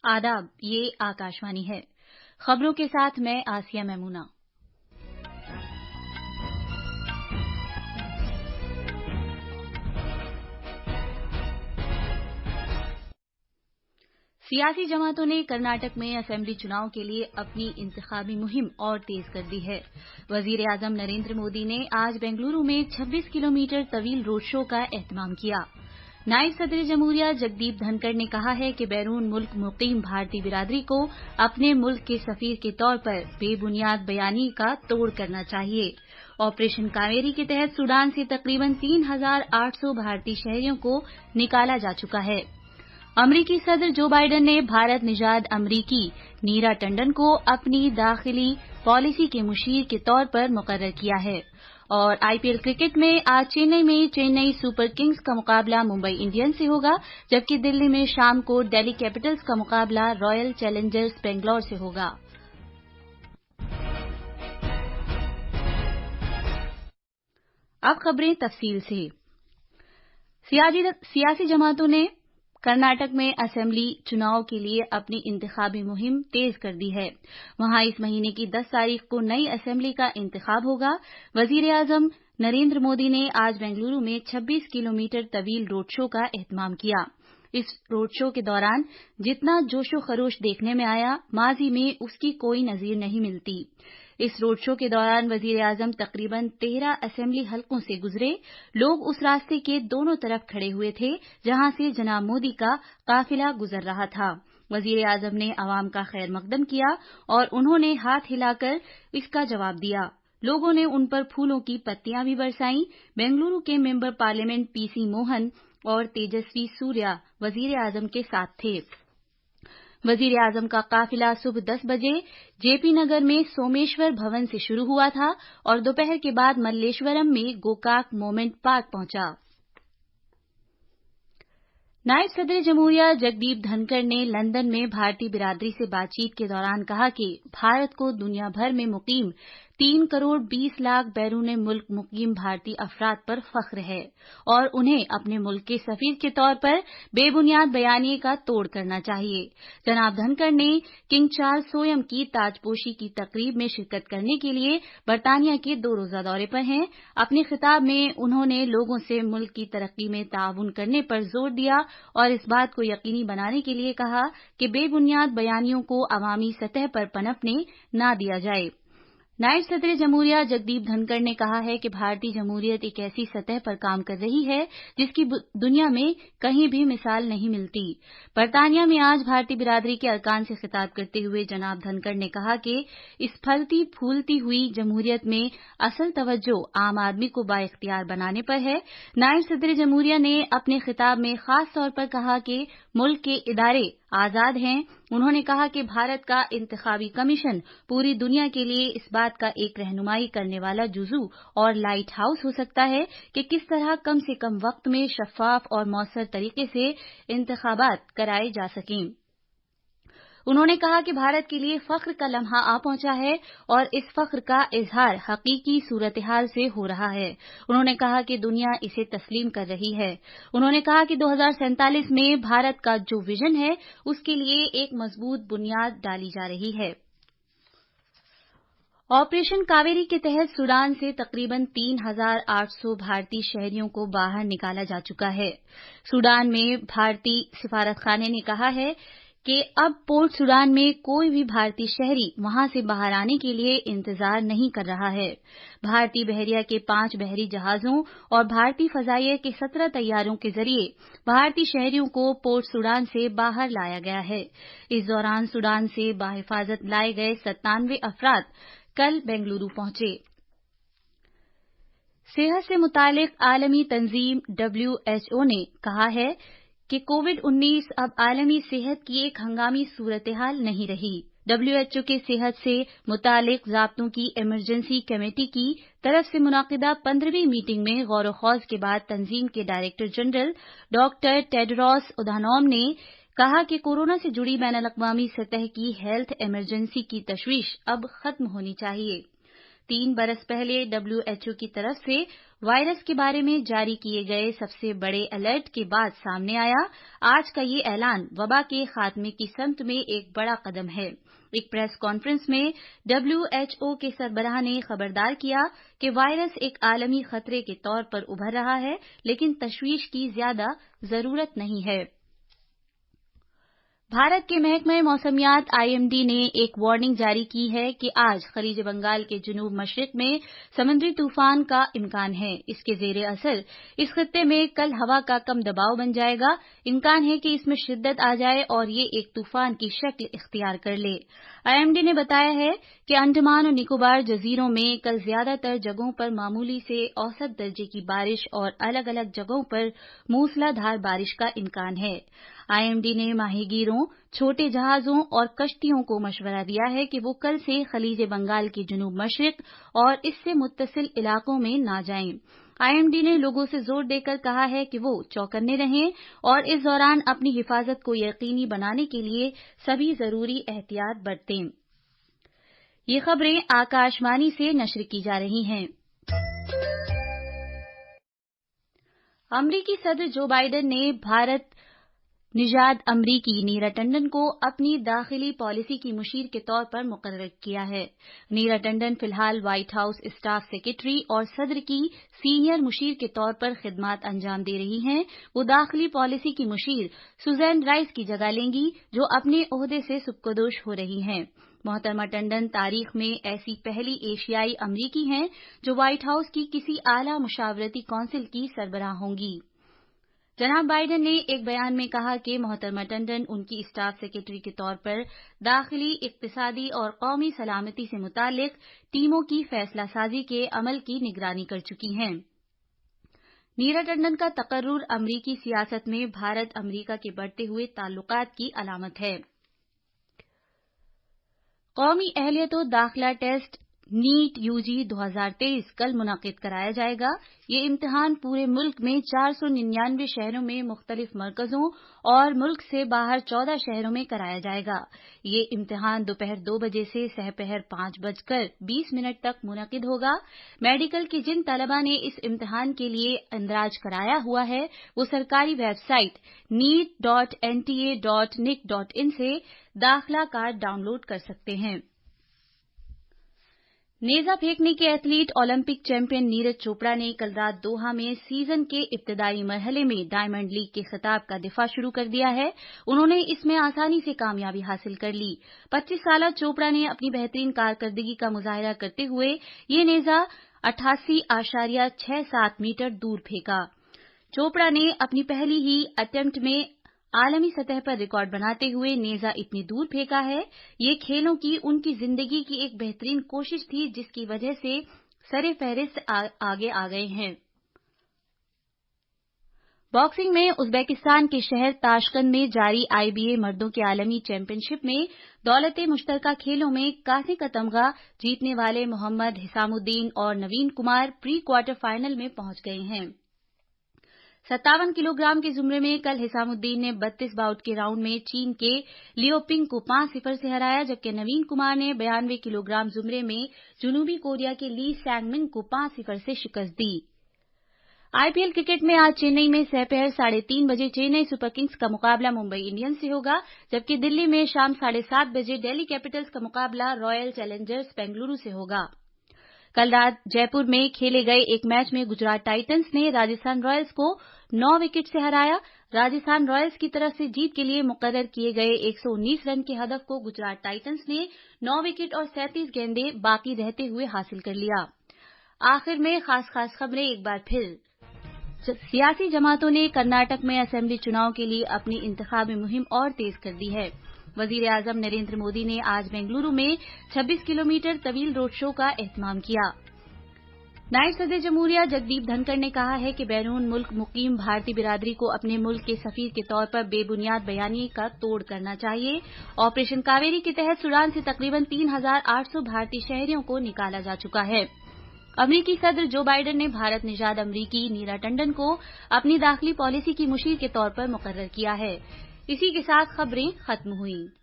आदाब, ये आकाशवाणी है। खबरों के साथ मैं आसिया मैमूना। सियासी जमातों ने कर्नाटक में असेंबली चुनाव के लिए अपनी इंतखाबी मुहिम और तेज कर दी है। वजीर आजम नरेंद्र मोदी ने आज बेंगलुरु में 26 किलोमीटर तवील रोड शो का एहतमाम किया। नायब सदर जमहूरिया जगदीप धनखड़ ने कहा है कि बैरून मुल्क मुकीम भारतीय बिरादरी को अपने मुल्क के सफीर के तौर पर बेबुनियाद बयानी का तोड़ करना चाहिए। ऑपरेशन कावेरी के तहत सूडान से तकरीबन 3,800 भारतीय शहरियों को निकाला जा चुका है। अमरीकी सदर जो बाइडेन ने भारत निजाद अमरीकी नीरा टंडन को अपनी दाखिली पॉलिसी के मुशीर के तौर पर मुकर्रर किया है। और आईपीएल क्रिकेट में आज चेन्नई में चेन्नई सुपर किंग्स का मुकाबला मुंबई इंडियंस से होगा, जबकि दिल्ली में शाम को दिल्ली कैपिटल्स का मुकाबला रॉयल चैलेंजर्स बेंगलौर से होगा। अब खबरें तफसील से। सियासी जमातों ने कर्नाटक में असेंबली चुनाव के लिए अपनी इंतखाबी मुहिम तेज कर दी है। वहां इस महीने की 10 तारीख को नई असेंबली का इंतखाब होगा। वजीर आजम नरेंद्र मोदी ने आज बेंगलुरु में 26 किलोमीटर तवील रोड शो का एहतमाम किया। इस रोड शो के दौरान जितना जोशो खरोश देखने में आया, माजी में उसकी कोई नजीर नहीं मिलती। इस रोड शो के दौरान वजीर आजम तकरीबन 13 असेंबली हलकों से गुजरे। लोग उस रास्ते के दोनों तरफ खड़े हुए थे जहां से जनाब मोदी का काफिला गुजर रहा था। वजीर आजम ने अवाम का खैर मकदम किया और उन्होंने हाथ हिलाकर इसका जवाब दिया। लोगों ने उन पर फूलों की पत्तियां भी बरसाईं। बेंगलुरु के मेंबर पार्लियामेंट पीसी मोहन और तेजस्वी सूर्या वजीर आजम के साथ थे। वजीर आजम का काफिला सुबह 10 बजे जेपी नगर में सोमेश्वर भवन से शुरू हुआ था और दोपहर के बाद मल्लेश्वरम में गोकाक मोमेंट पार्क पहुंचा। नायब सदर जमहूरिया जगदीप धनखड़ ने लंदन में भारतीय बिरादरी से बातचीत के दौरान कहा कि भारत को दुनिया भर में मुकीम 3 करोड़ 20 लाख बैरून मुल्क मुकीम भारतीय अफराद पर फख्र है और उन्हें अपने मुल्क के सफीर के तौर पर बेबुनियाद बयानिए का तोड़ करना चाहिए। जनाब धनखड़ ने किंग चार्ल्स सोयम की ताजपोशी की तकरीब में शिरकत करने के लिए बरतानिया के 2 रोजा दौरे पर हैं। अपने खिताब में उन्होंने लोगों से मुल्क की तरक्की में ताउन करने पर जोर दिया और इस बात को यकीनी बनाने के लिए कहा कि बेबुनियाद बयानियों को अवामी सतह पर पनपने न दिया जाए। नायब सदर जमहूरिया जगदीप धनखड़ ने कहा है कि भारतीय जमहूरियत एक ऐसी सतह पर काम कर रही है जिसकी दुनिया में कहीं भी मिसाल नहीं मिलती। बरतानिया में आज भारतीय बिरादरी के अरकान से खिताब करते हुए जनाब धनखड़ ने कहा कि इस फलती फूलती हुई जमहूरियत में असल तवज्जो आम आदमी को बाइख्तियार बनाने पर है। नायब सदर जमहूरिया ने अपने खिताब में खास तौर पर कहा कि मुल्क के इदारे आजाद हैं। उन्होंने कहा कि भारत का इंतखाबी कमीशन पूरी दुनिया के लिए इस बात का एक रहनुमाई करने वाला जुजू और लाइट हाउस हो सकता है कि किस तरह कम से कम वक्त में शफाफ और मौसर तरीके से इंतखाबात कराए जा सकें। उन्होंने कहा कि भारत के लिए फख्र का लम्हा आ पहुंचा है और इस फख्र का इजहार हकीकी सूरत-ए-हाल से हो रहा है। उन्होंने कहा कि दुनिया इसे तस्लीम कर रही है। उन्होंने कहा कि 2047 में भारत का जो विजन है उसके लिए एक मजबूत बुनियाद डाली जा रही है। ऑपरेशन कावेरी के तहत सूडान से तकरीबन 3,800 भारतीय शहरियों को बाहर निकाला जा चुका है। सूडान में भारतीय सिफारतखाने ने कहा है कि अब पोर्ट सूडान में कोई भी भारतीय शहरी वहां से बाहर आने के लिए इंतजार नहीं कर रहा है। भारतीय बहरिया के 5 बहरी जहाजों और भारतीय फजाइया के 17 तैयारों के जरिए भारतीय शहरियों को पोर्ट सूडान से बाहर लाया गया है। इस दौरान सूडान से बाहिफाजत लाए गए 97 अफराद कल बेंगलुरु पहुंचे। सेहत से मुतालिक आलमी तंजीम WHO ने कहा है कि कोविड-19 अब आलमी सेहत की एक हंगामी सूरत-ए-हाल नहीं रही। WHO के सेहत से मुतालिक ज़ाब्तों की इमरजेंसी कमेटी की तरफ से मुनाकिदा 15वीं मीटिंग में गौर-व-खौज के बाद तंजीम के director general doctor Tedros Adhanom ने कहा कि कोरोना से जुड़ी बैनुल-अक़वामी सतह की हेल्थ इमरजेंसी की तशवीश अब खत्म होनी चाहिए। 3 बरस पहले WHO की तरफ से वायरस के बारे में जारी किए गए सबसे बड़े अलर्ट के बाद सामने आया। आज का ये ऐलान वबा के खात्मे की समत में एक बड़ा कदम है। एक प्रेस कॉन्फ्रेंस में WHO के सरबराह ने खबरदार किया कि वायरस एक आलमी खतरे के तौर पर उभर रहा है, लेकिन तशवीश की ज्यादा जरूरत नहीं है। भारत के महकमा मौसमियात IMD ने एक वार्निंग जारी की है कि आज खलीज बंगाल के जुनूब मशरिक में समुद्री तूफान का इम्कान है। इसके जेर असर इस खित्ते में कल हवा का कम दबाव बन जाएगा। इम्कान है कि इसमें शिद्दत आ जाए और ये एक तूफान की शक्ल इख्तियार कर ले। IMD ने बताया है कि अंडमान और निकोबार जजीरों में कल ज्यादातर जगहों पर मामूली से औसत दर्जे की बारिश और अलग अलग जगहों पर मूसलाधार बारिश का इम्कान है। IMD ने माहीगीरों, छोटे जहाजों और कश्तियों को मशवरा दिया है कि वो कल से खलीज बंगाल के जुनूब मशरिक और इससे मुत्तसिल इलाकों में न जाएं। IMD ने लोगों से जोर देकर कहा है कि वो चौकन्ने रहें और इस दौरान अपनी हिफाजत को यकीनी बनाने के लिए सभी जरूरी एहतियात बरतें। ये खबरें आकाशवाणी से नश्र की जा रही हैं। अमरीकी सदर जो बाइडेन ने भारत निजात अमरीकी नीरा टंडन को अपनी दाखिली पॉलिसी की मुशीर के तौर पर मुकर्रर किया है। नीरा टंडन फिलहाल व्हाइट हाउस स्टाफ सेक्रेटरी और सदर की सीनियर मुशीर के तौर पर खिदमात अंजाम दे रही हैं। वो दाखिली पॉलिसी की मुशीर सुजैन राइस की जगह लेंगी, जो अपने ओहदे से सुबकदोश हो रही हैं। मोहतरमा टंडन तारीख में ऐसी पहली एशियाई अमरीकी हैं जो व्हाइट हाउस की किसी आला मुशावरती कौंसिल की सरबराह होंगी। जनाब बाइडेन ने एक बयान में कहा कि मोहतरमा टंडन उनकी स्टाफ सेक्रेटरी के तौर पर दाखिली, इक्तिसादी और कौमी सलामती से मुताल्लिक टीमों की फैसला साजी के अमल की निगरानी कर चुकी हैं। नीरा टंडन का तकर्रुर अमरीकी सियासत में भारत अमरीका के बढ़ते हुए ताल्लुकात की अलामत है। कौमी अहलियत और दाखिला टेस्ट नीट UG 2023 कल मुनाकिद कराया जाएगा। ये इम्तिहान पूरे मुल्क में 499 शहरों में मुख्तलिफ मरकजों और मुल्क से बाहर 14 शहरों में कराया जाएगा। ये इम्तिहान दोपहर 2 बजे से सहपहर 5:20 तक मुनाकिद होगा। मेडिकल के जिन तलबा ने इस इम्तिहान के लिए इंदराज कराया हुआ है, वो सरकारी वेबसाइट neet.nta.nic.in से दाखिला कार्ड डाउनलोड कर सकते हैं। नेजा फेंकने के athlete Olympic champion Neeraj Chopra ने कल रात दोहा में सीजन के इब्तदाई मरहले में डायमंड लीग के खिताब का दिफा शुरू कर दिया है। उन्होंने इसमें आसानी से कामयाबी हासिल कर ली। 25 साला चोपड़ा ने अपनी बेहतरीन कारकर्दगी का मुजाहिरा करते हुए ये नेजा 88.67 मीटर दूर फेंका। चोपड़ा ने अपनी पहली ही अटेम्प्ट में आलमी सतह पर रिकॉर्ड बनाते हुए नेजा इतनी दूर फेंका है। ये खेलों की उनकी जिंदगी की एक बेहतरीन कोशिश थी, जिसकी वजह से सरे फहरिस्त आगे आ गए हैं। बॉक्सिंग में उज्बेकिस्तान के शहर ताशकंद में जारी IBA मर्दों के आलमी चैंपियनशिप में दौलत मुश्तरका खेलों में कांसे का तमगा जीतने वाले मोहम्मद हिसामुद्दीन और नवीन कुमार प्री क्वार्टर फाइनल में पहुंच गए हैं। 57 किलोग्राम के जुमरे में कल हिसामुद्दीन ने 32 बाउट के राउंड में चीन के लियोपिंग को 5-0 से हराया, जबकि नवीन कुमार ने 92 किलोग्राम जुमरे में जनूबी कोरिया के ली सैंगमिन को 5-0 से शिकस्त दी। IPL क्रिकेट में आज चेन्नई में सहपहर 3:30 बजे चेन्नई सुपर किंग्स का मुकाबला मुंबई इंडियंस से होगा, जबकि दिल्ली में शाम 7:30 बजे दिल्ली कैपिटल्स का मुकाबला रॉयल चैलेंजर्स बेंगलुरु से होगा। कल रात जयपुर में खेले गए एक मैच में गुजरात टाइटंस ने राजस्थान रॉयल्स को 9 विकेट से हराया। राजस्थान रॉयल्स की तरफ से जीत के लिए मुकर्रर किए गए 119 रन के हदफ को गुजरात टाइटंस ने 9 विकेट और 37 गेंदें बाकी रहते हुए हासिल कर लिया। आखिर में खास खबरें एक बार फिर। सियासी जमातों ने कर्नाटक में असेंबली चुनाव के लिए अपनी इंतखाबी मुहिम और तेज कर दी है। वजीर आजम नरेंद्र मोदी ने आज बेंगलुरु में 26 किलोमीटर तवील रोड शो का एहतमाम किया। नायब सदर जमहूरिया जगदीप धनखड़ ने कहा है कि बैरून मुल्क मुकीम भारतीय बिरादरी को अपने मुल्क के सफीर के तौर पर बेबुनियाद बयानी का तोड़ करना चाहिए। ऑपरेशन कावेरी के तहत सूडान से तकरीबन 3,800 भारतीय शहरियों को निकाला जा चुका है। अमरीकी सदर जो बाइडेन ने भारत निजात अमरीकी नीरा टंडन को अपनी दाखिली पॉलिसी की मुशीर के तौर पर मुकर्रर किया है। इसी के साथ खबरें खत्म हुईं।